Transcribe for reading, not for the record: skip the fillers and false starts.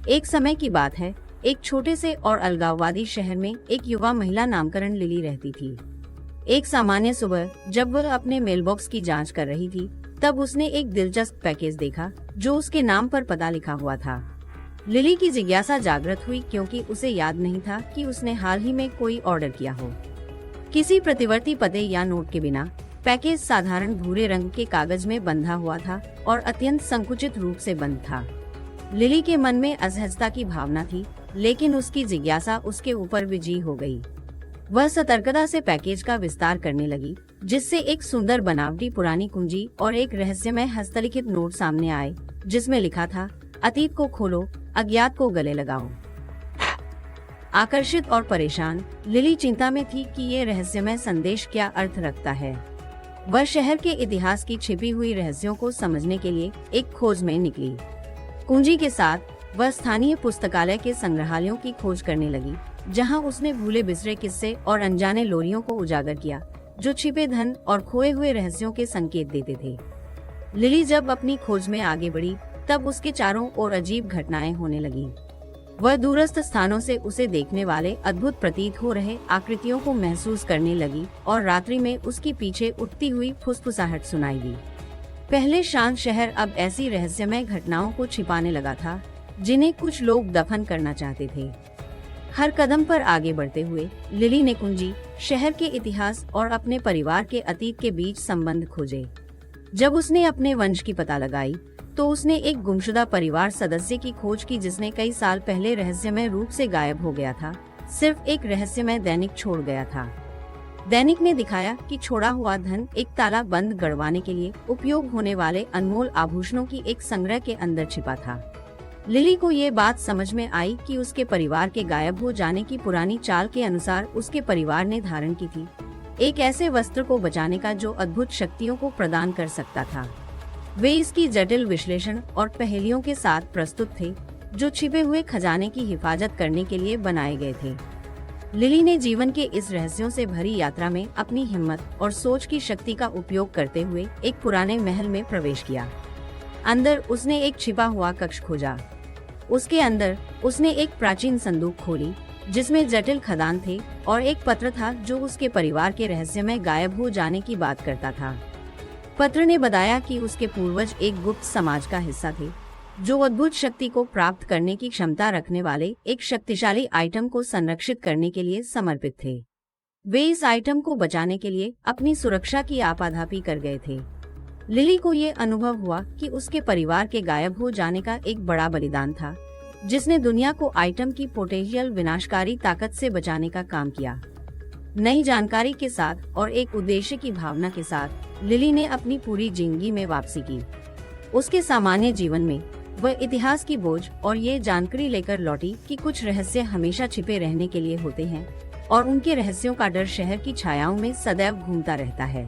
एक समय की बात है, एक छोटे से और अलगाववादी शहर में एक युवा महिला नामकरण लिली रहती थी। एक सामान्य सुबह जब वह अपने मेलबॉक्स की जांच कर रही थी, तब उसने एक दिलचस्प पैकेज देखा जो उसके नाम पर पता लिखा हुआ था। लिली की जिज्ञासा जागृत हुई क्योंकि उसे याद नहीं था कि उसने हाल ही में कोई ऑर्डर किया हो। किसी प्रतिवर्ती पते या नोट के बिना पैकेज साधारण भूरे रंग के कागज में बंधा हुआ था और अत्यंत संकुचित रूप से बंद था। लिली के मन में असहजता की भावना थी, लेकिन उसकी जिज्ञासा उसके ऊपर विजयी हो गई। वह सतर्कता से पैकेज का विस्तार करने लगी, जिससे एक सुंदर बनावटी पुरानी कुंजी और एक रहस्यमय हस्तलिखित नोट सामने आए, जिसमें लिखा था, अतीत को खोलो, अज्ञात को गले लगाओ। आकर्षित और परेशान, लिली चिंता में थी कि ये रहस्यमय संदेश क्या अर्थ रखता है। वह शहर के इतिहास की छिपी हुई रहस्यों को समझने के लिए एक खोज में निकली। कुंजी के साथ वह स्थानीय पुस्तकालय के संग्रहालयों की खोज करने लगी, जहां उसने भूले बिसरे किस्से और अनजाने लोरियों को उजागर किया, जो छिपे धन और खोए हुए रहस्यों के संकेत देते थे। लिली जब अपनी खोज में आगे बढ़ी, तब उसके चारों ओर अजीब घटनाएं होने लगीं। वह दूरस्थ स्थानों से उसे देखने वाले अद्भुत प्रतीत हो रहे आकृतियों को महसूस करने लगी और रात्रि में उसकी पीछे उठती हुई फुसफुसाहट सुनाई दी। पहले शांत शहर अब ऐसी रहस्यमय घटनाओं को छिपाने लगा था, जिन्हें कुछ लोग दफन करना चाहते थे। हर कदम पर आगे बढ़ते हुए लिली ने कुंजी, शहर के इतिहास और अपने परिवार के अतीत के बीच संबंध खोजे। जब उसने अपने वंश की पता लगाई, तो उसने एक गुमशुदा परिवार सदस्य की खोज की जिसने कई साल पहले रहस्यमय रूप से गायब हो गया था, सिर्फ एक रहस्यमय दैनिक छोड़ गया था। दैनिक ने दिखाया कि छोड़ा हुआ धन एक ताला बंद गड़वाने के लिए उपयोग होने वाले अनमोल आभूषणों की एक संग्रह के अंदर छिपा था। लिली को ये बात समझ में आई कि उसके परिवार के गायब हो जाने की पुरानी चाल के अनुसार उसके परिवार ने धारण की थी, एक ऐसे वस्त्र को बचाने का जो अद्भुत शक्तियों को प्रदान कर सकता था। वे इसकी जटिल विश्लेषण और पहेलियों के साथ प्रस्तुत थे, जो छिपे हुए खजाने की हिफाजत करने के लिए बनाए गए थे। लिली ने जीवन के इस रहस्यों से भरी यात्रा में अपनी हिम्मत और सोच की शक्ति का उपयोग करते हुए एक पुराने महल में प्रवेश किया। अंदर उसने एक छिपा हुआ कक्ष खोजा। उसके अंदर उसने एक प्राचीन संदूक खोली, जिसमें जटिल खदान थे और एक पत्र था जो उसके परिवार के रहस्यमय गायब हो जाने की बात करता था। पत्र ने बताया कि उसके पूर्वज एक गुप्त समाज का हिस्सा थे, जो अद्भुत शक्ति को प्राप्त करने की क्षमता रखने वाले एक शक्तिशाली आइटम को संरक्षित करने के लिए समर्पित थे। वे इस आइटम को बचाने के लिए अपनी सुरक्षा की आपाधापी कर गए थे। लिली को ये अनुभव हुआ कि उसके परिवार के गायब हो जाने का एक बड़ा बलिदान था, जिसने दुनिया को आइटम की पोटेंशियल विनाशकारी ताकत से बचाने का काम किया। नई जानकारी के साथ और एक उद्देश्य की भावना के साथ लिली ने अपनी पूरी जिंदगी में वापसी की। उसके सामान्य जीवन में वह इतिहास की बोझ और ये जानकारी लेकर लौटी कि कुछ रहस्य हमेशा छिपे रहने के लिए होते हैं और उनके रहस्यों का डर शहर की छायाओं में सदैव घूमता रहता है।